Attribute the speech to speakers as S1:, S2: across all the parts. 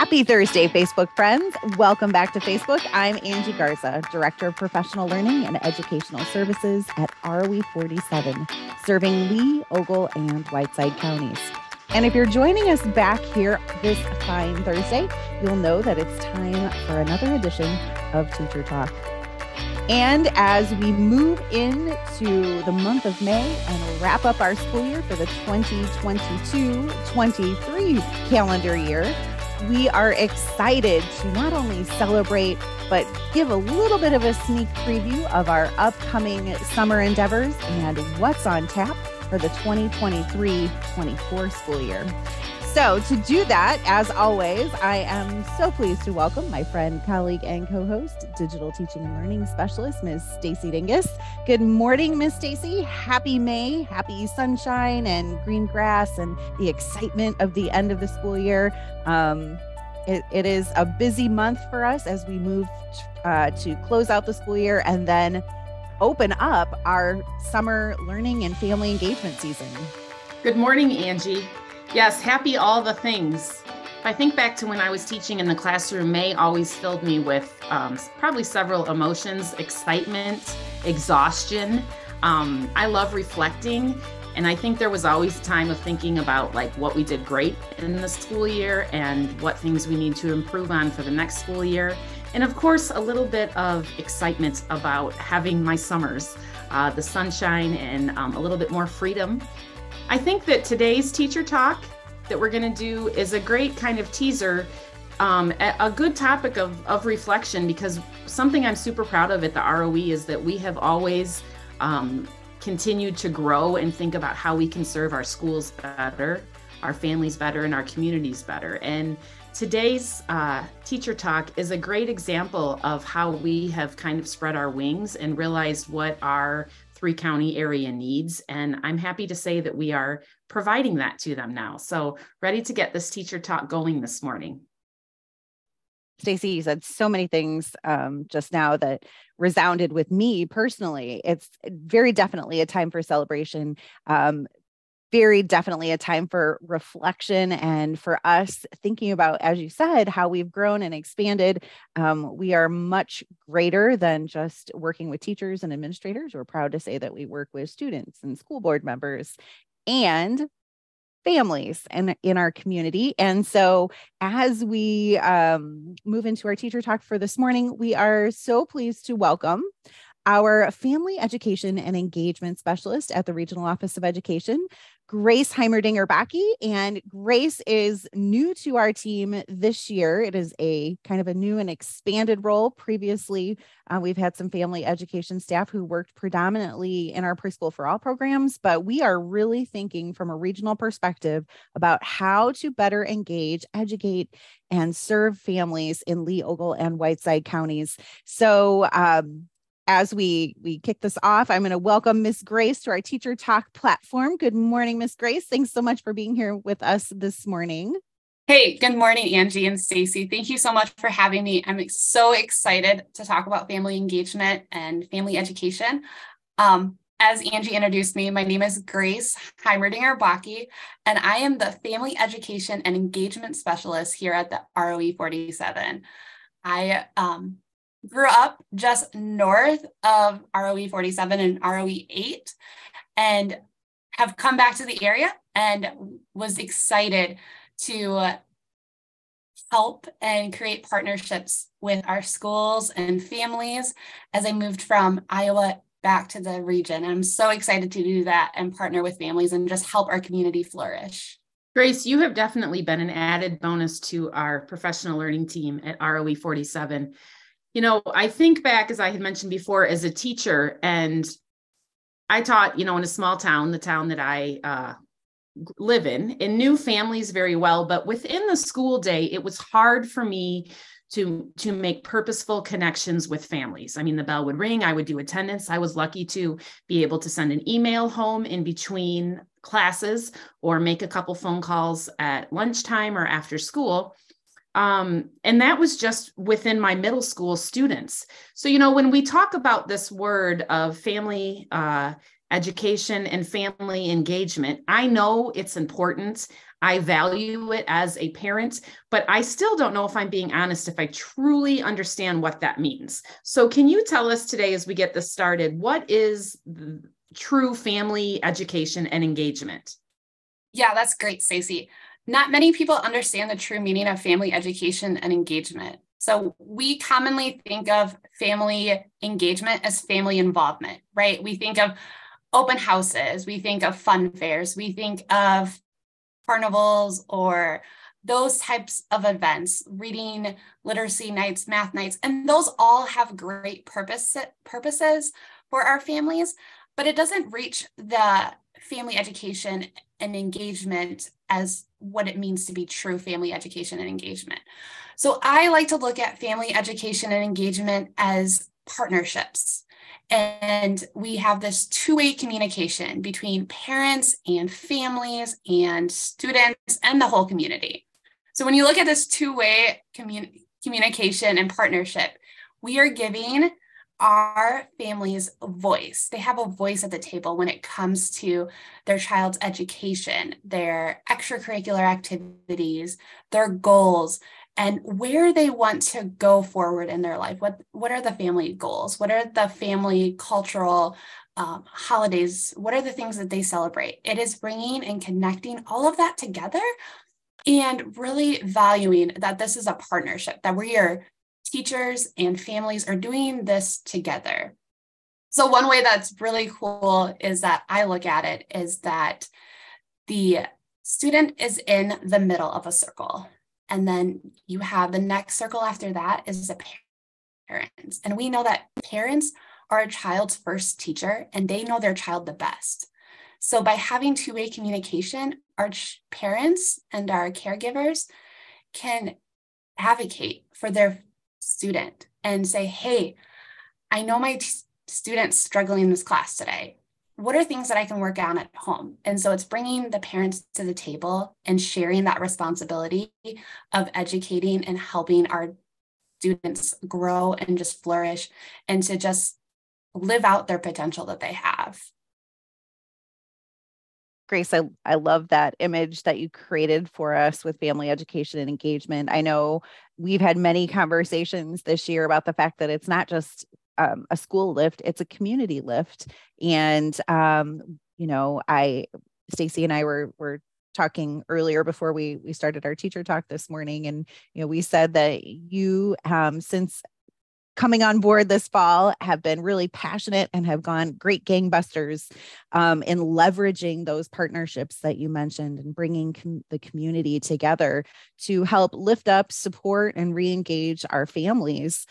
S1: Happy Thursday, Facebook friends. Welcome back to Facebook. I'm Angie Garza, Director of Professional Learning and Educational Services at ROE 47, serving Lee, Ogle, and Whiteside counties. And if you're joining us back here this fine Thursday, you'll know that it's time for another edition of Teacher Talk. And as we move into the month of May and wrap up our school year for the 2022-23 calendar year, we are excited to not only celebrate, but give a little bit of a sneak preview of our upcoming summer endeavors and what's on tap for the 2023-24 school year. So to do that, as always, I am so pleased to welcome my friend, colleague, and co-host, Digital Teaching and Learning Specialist, Ms. Stacy Dingus. Good morning, Ms. Stacy. Happy May, happy sunshine and green grass and the excitement of the end of the school year. It is a busy month for us as we move to close out the school year and then open up our summer learning and family engagement season.
S2: Good morning, Angie. Yes, happy all the things. If I think back to when I was teaching in the classroom, May always filled me with probably several emotions: excitement, exhaustion. I love reflecting. And I think there was always a time of thinking about like what we did great in the school year and what things we need to improve on for the next school year. And of course, a little bit of excitement about having my summers, the sunshine and a little bit more freedom. I think that today's Teacher Talk that we're going to do is a great kind of teaser, a good topic of reflection, because something I'm super proud of at the ROE is that we have always continued to grow and think about how we can serve our schools better, our families better, and our communities better. And today's Teacher Talk is a great example of how we have kind of spread our wings and realized what our three-county area needs. And I'm happy to say that we are providing that to them now. So ready to get this Teacher Talk going this morning.
S1: Stacy, you said so many things just now that resounded with me personally. It's very definitely a time for celebration, very definitely a time for reflection, and for us thinking about, as you said, how we've grown and expanded. We are much greater than just working with teachers and administrators. We're proud to say that we work with students and school board members and families and in our community. And so as we move into our Teacher Talk for this morning, we are so pleased to welcome our Family Education and Engagement Specialist at the Regional Office of Education, Grace Heimerdinger-Baake. And Grace is new to our team this year. It is a kind of a new and expanded role. Previously, we've had some family education staff who worked predominantly in our Preschool for All programs, but we are really thinking from a regional perspective about how to better engage, educate, and serve families in Lee, Ogle, and Whiteside counties. So, as we kick this off, I'm going to welcome Miss Grace to our Teacher Talk platform. Good morning, Miss Grace. Thanks so much for being here with us this morning.
S3: Hey, good morning, Angie and Stacy. Thank you so much for having me. I'm so excited to talk about family engagement and family education. As Angie introduced me, my name is Grace Heimerdinger-Baake, and I am the Family Education and Engagement Specialist here at the ROE 47. I grew up just north of ROE 47 and ROE 8, and have come back to the area and was excited to help and create partnerships with our schools and families as I moved from Iowa back to the region. And I'm so excited to do that and partner with families and just help our community flourish.
S2: Grace, you have definitely been an added bonus to our professional learning team at ROE 47. You know, I think back, as I had mentioned before, as a teacher, and I taught, in a small town, the town that I live in, and knew families very well. But within the school day, it was hard for me to make purposeful connections with families. I mean, the bell would ring, I would do attendance. I was lucky to be able to send an email home in between classes or make a couple phone calls at lunchtime or after school. And that was just within my middle school students. So, when we talk about this word of family education and family engagement, I know it's important. I value it as a parent, but I still don't know if I'm being honest, if I truly understand what that means. So can you tell us today, as we get this started, what is true family education and engagement?
S3: Yeah, that's great, Stacey. Not many people understand the true meaning of family education and engagement. So we commonly think of family engagement as family involvement, right? We think of open houses, we think of fun fairs, we think of carnivals or those types of events, reading, literacy nights, math nights, and those all have great purposes for our families, but it doesn't reach the family education and engagement as what it means to be true family education and engagement. So I like to look at family education and engagement as partnerships. And we have this two-way communication between parents and families and students and the whole community. So when you look at this two-way communication and partnership, we are giving our families a voice. They have a voice at the table when it comes to their child's education, their extracurricular activities, their goals, and where they want to go forward in their life. What are the family goals? What are the family cultural holidays? What are the things that they celebrate? It is bringing and connecting all of that together and really valuing that this is a partnership, that we are teachers and families are doing this together. So one way that's really cool is that I look at it is that the student is in the middle of a circle. And then you have the next circle after that is the parents. And we know that parents are a child's first teacher and they know their child the best. So by having two-way communication, our parents and our caregivers can advocate for their student and say, hey, I know my student's struggling in this class today. What are things that I can work on at home? And so it's bringing the parents to the table and sharing that responsibility of educating and helping our students grow and just flourish and to just live out their potential that they have.
S1: Grace, I love that image that you created for us with family education and engagement. I know we've had many conversations this year about the fact that it's not just a school lift, it's a community lift. And, Stacey and I were talking earlier before we started our teacher talk this morning. And, we said that you, since coming on board this fall, have been really passionate and have gone great gangbusters in leveraging those partnerships that you mentioned and bringing the community together to help lift up, support, and re-engage our families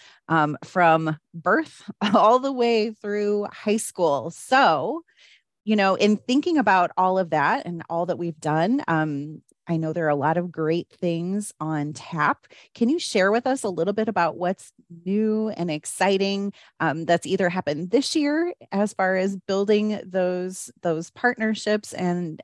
S1: from birth all the way through high school. So, in thinking about all of that and all that we've done, I know there are a lot of great things on tap. Can you share with us a little bit about what's new and exciting that's either happened this year as far as building those partnerships and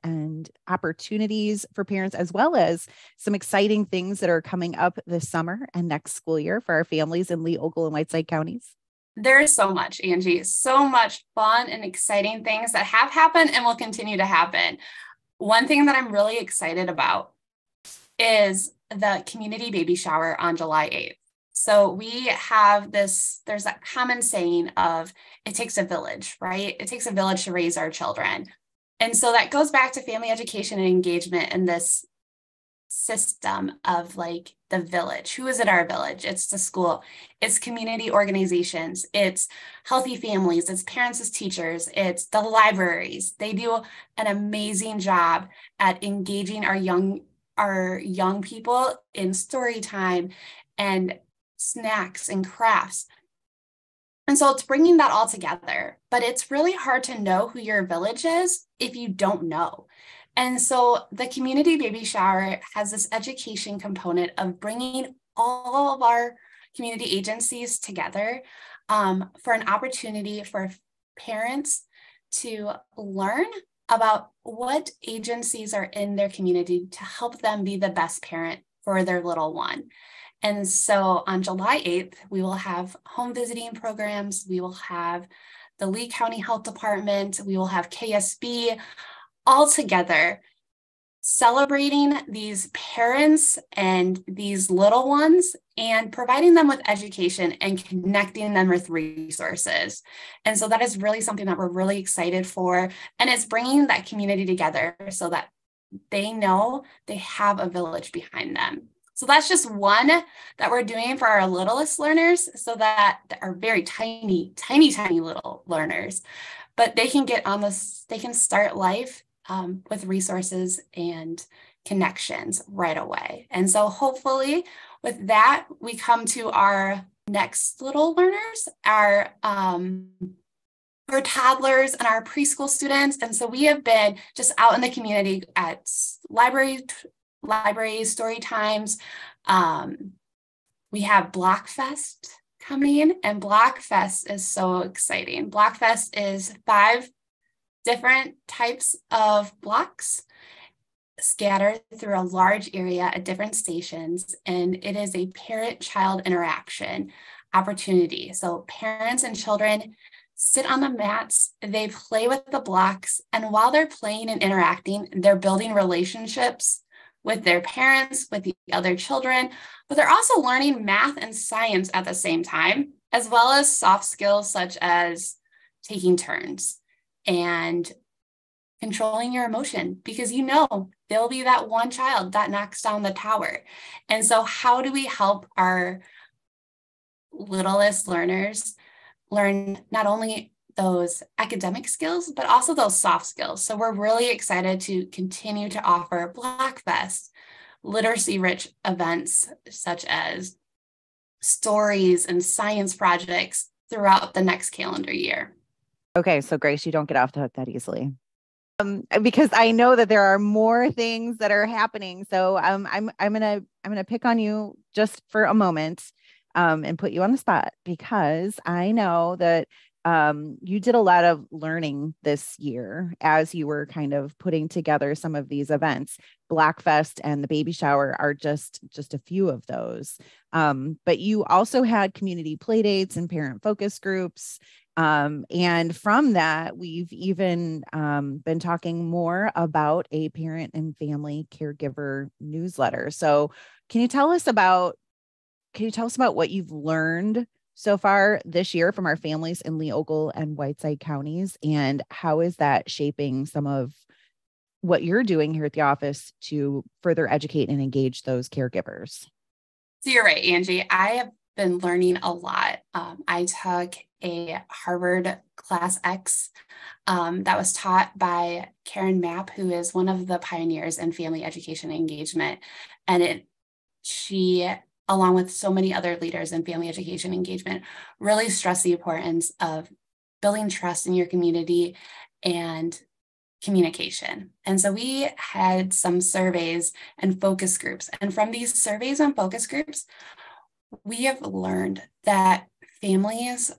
S1: opportunities for parents, as well as some exciting things that are coming up this summer and next school year for our families in Lee, Ogle, and Whiteside counties?
S3: There's so much, Angie, so much fun and exciting things that have happened and will continue to happen. One thing that I'm really excited about is the community baby shower on July 8th. So we have there's that common saying of it takes a village, right? It takes a village to raise our children. And so that goes back to family education and engagement and this system of like the village. Who is it our village? It's the school, it's community organizations, it's healthy families, it's parents as teachers, it's the libraries. They do an amazing job at engaging our young people in story time and snacks and crafts. And so it's bringing that all together, but it's really hard to know who your village is if you don't know. And so the community baby shower has this education component of bringing all of our community agencies together for an opportunity for parents to learn about what agencies are in their community to help them be the best parent for their little one. And so on July 8th, we will have home visiting programs. We will have the Lee County Health Department. We will have KSB all together celebrating these parents and these little ones and providing them with education and connecting them with resources. And so that is really something that we're really excited for. And it's bringing that community together so that they know they have a village behind them. So that's just one that we're doing for our littlest learners, so that are very tiny, tiny, tiny little learners, but they can get on this, they can start life with resources and connections right away. And so hopefully with that, we come to our next little learners, our toddlers and our preschool students. And so we have been just out in the community at libraries, story times. We have Blockfest coming, and Blockfest is so exciting. Blockfest is 5 different types of blocks scattered through a large area at different stations, and it is a parent-child interaction opportunity. So parents and children sit on the mats, they play with the blocks, and while they're playing and interacting, they're building relationships with their parents, with the other children, but they're also learning math and science at the same time, as well as soft skills such as taking turns and controlling your emotion, because you know there'll be that one child that knocks down the tower. And so how do we help our littlest learners learn not only those academic skills, but also those soft skills? So we're really excited to continue to offer Blockfest literacy-rich events such as stories and science projects throughout the next calendar year.
S1: Okay, so Grace, you don't get off the hook that easily. Because I know that there are more things that are happening. So I'm gonna pick on you just for a moment and put you on the spot, because I know that you did a lot of learning this year as you were kind of putting together some of these events. Blockfest and the baby shower are just a few of those. But you also had community playdates and parent focus groups. And from that, we've even been talking more about a parent and family caregiver newsletter. So can you tell us about what you've learned so far this year from our families in Leogal and Whiteside counties, and how is that shaping some of what you're doing here at the office to further educate and engage those caregivers?
S3: So you're right, Angie. I have been learning a lot. I took a Harvard Class X that was taught by Karen Mapp, who is one of the pioneers in family education engagement. And she, along with so many other leaders in family education engagement, really stressed the importance of building trust in your community and communication. And so we had some surveys and focus groups. And from these surveys and focus groups, we have learned that families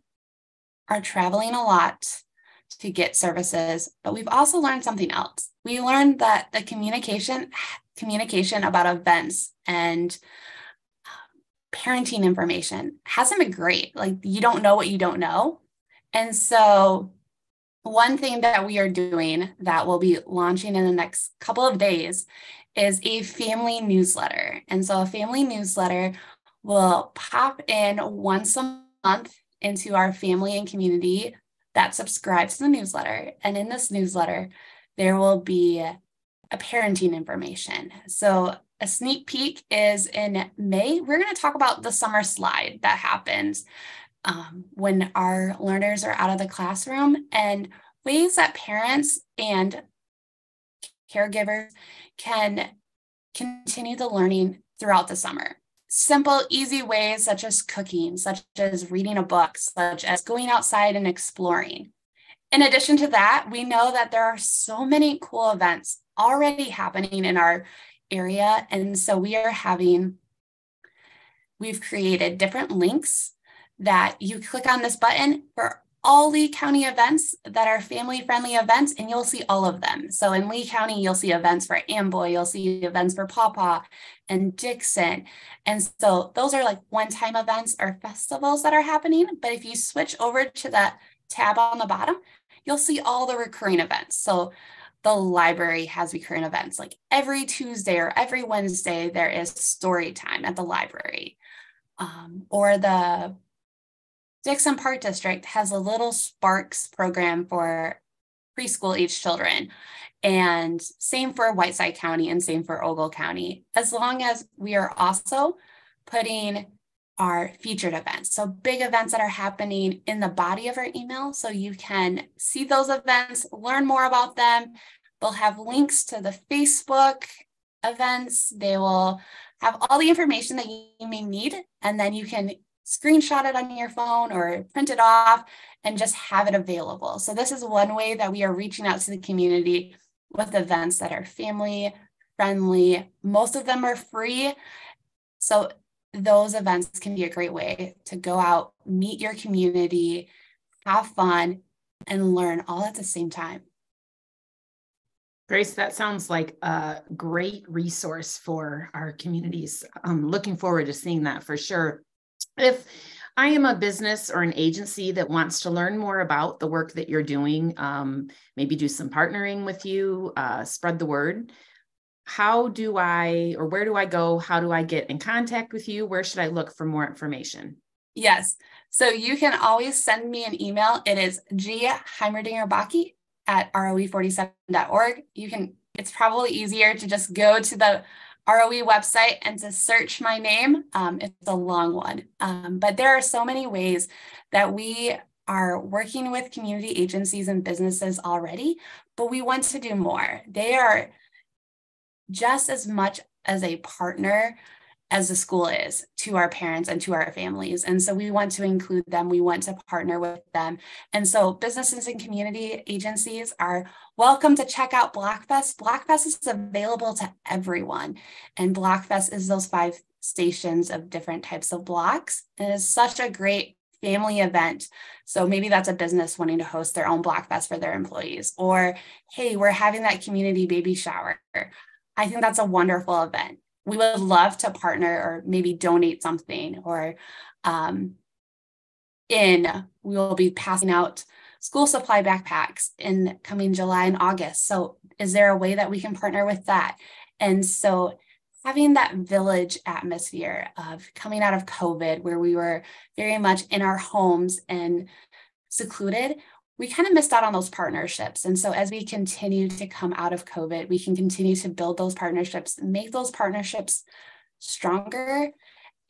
S3: are traveling a lot to get services, but we've also learned something else. We learned that the communication about events and parenting information hasn't been great. Like, you don't know what you don't know. And so one thing that we are doing that we'll be launching in the next couple of days is a family newsletter. And so a family newsletter will pop in once a month into our family and community that subscribes to the newsletter. And in this newsletter, there will be a parenting information. So a sneak peek is in May. We're going to talk about the summer slide that happens when our learners are out of the classroom, and ways that parents and caregivers can continue the learning throughout the summer. Simple, easy ways such as cooking, such as reading a book, such as going outside and exploring. In addition to that, we know that there are so many cool events already happening in our area. And so we've created different links that you click on this button for all Lee County events that are family-friendly events, and you'll see all of them. So in Lee County, you'll see events for Amboy, you'll see events for Pawpaw and Dixon. And so those are like one-time events or festivals that are happening. But if you switch over to that tab on the bottom, you'll see all the recurring events. So the library has recurring events. Like every Tuesday or every Wednesday, there is story time at the library. Or the Dixon Park District has a little Sparks program for preschool age children. And same for Whiteside County and same for Ogle County, as long as we are also putting our featured events. So big events that are happening in the body of our email. So you can see those events, learn more about them. They'll have links to the Facebook events. They will have all the information that you may need. And then you can screenshot it on your phone or print it off and just have it available. So this is one way that we are reaching out to the community with events that are family friendly. Most of them are free. So those events can be a great way to go out, meet your community, have fun, and learn all at the same time.
S2: Grace, that sounds like a great resource for our communities. I'm looking forward to seeing that for sure. If I am a business or an agency that wants to learn more about the work that you're doing, maybe do some partnering with you, spread the word, how do I, or where do I go? How do I get in contact with you? Where should I look for more information?
S3: Yes. So you can always send me an email. It is Heimerdinger-Baake at roe47.org. It's probably easier to just go to the ROE website and to search my name. It's a long one, but there are so many ways that we are working with community agencies and businesses already, but we want to do more. They are just as much as a partner as the school is to our parents and to our families. And so we want to include them. We want to partner with them. And so businesses and community agencies are welcome to check out Blockfest. Blockfest is available to everyone. And Blockfest is those 5 stations of different types of blocks. It is such a great family event. So maybe that's a business wanting to host their own Blockfest for their employees. Or, hey, we're having that community baby shower. I think that's a wonderful event. We would love to partner or maybe donate something, or we will be passing out school supply backpacks in coming July and August. So is there a way that we can partner with that? And so having that village atmosphere of coming out of COVID, where we were very much in our homes and secluded, we kind of missed out on those partnerships. And so as we continue to come out of COVID, we can continue to build those partnerships, make those partnerships stronger,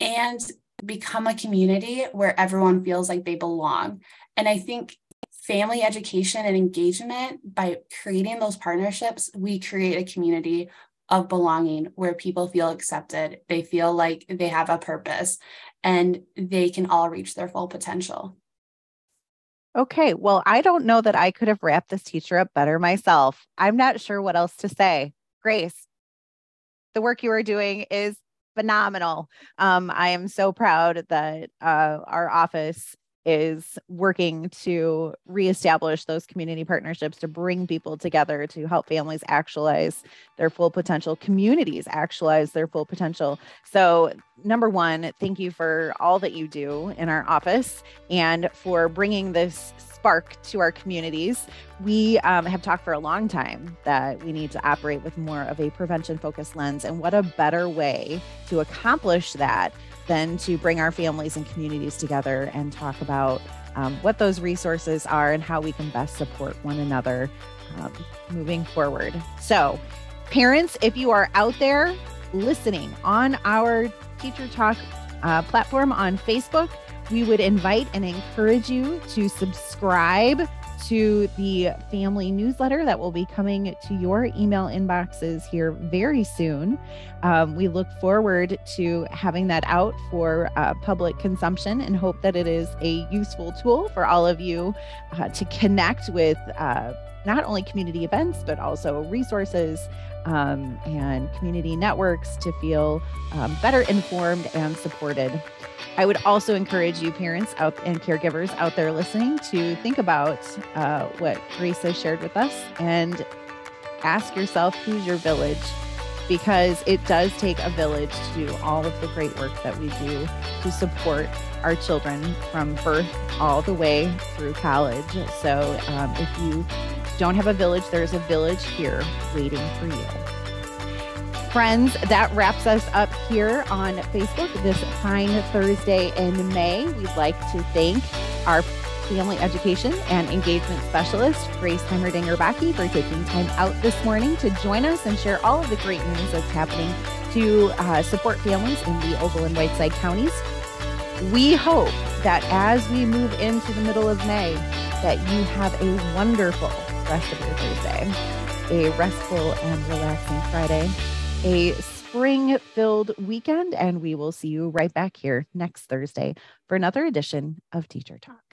S3: and become a community where everyone feels like they belong. And I think family education and engagement, by creating those partnerships, we create a community of belonging where people feel accepted, they feel like they have a purpose, and they can all reach their full potential.
S1: Okay, well, I don't know that I could have wrapped this teacher up better myself. I'm not sure what else to say. Grace, the work you are doing is phenomenal. I am so proud that our office is working to reestablish those community partnerships, to bring people together, to help families actualize their full potential, communities actualize their full potential. So number one, thank you for all that you do in our office and for bringing this spark to our communities. We have talked for a long time that we need to operate with more of a prevention-focused lens. And what a better way to accomplish that than to bring our families and communities together and talk about what those resources are and how we can best support one another moving forward. So parents, if you are out there listening on our Teacher Talk platform on Facebook, we would invite and encourage you to subscribe to the family newsletter that will be coming to your email inboxes here very soon. We look forward to having that out for public consumption and hope that it is a useful tool for all of you to connect with not only community events, but also resources and community networks to feel better informed and supported. I would also encourage you parents and caregivers out there listening to think about what Grace has shared with us and ask yourself, who's your village? Because it does take a village to do all of the great work that we do to support our children from birth all the way through college. So if you don't have a village, there's a village here waiting for you. Friends, that wraps us up here on Facebook this fine Thursday in May. We'd like to thank our family education and engagement specialist, Grace Heimerdinger-Baake, for taking time out this morning to join us and share all of the great news that's happening to support families in the Ogle and Whiteside counties. We hope that as we move into the middle of May, that you have a wonderful rest of your Thursday, a restful and relaxing Friday, a spring-filled weekend, and we will see you right back here next Thursday for another edition of Teacher Talk.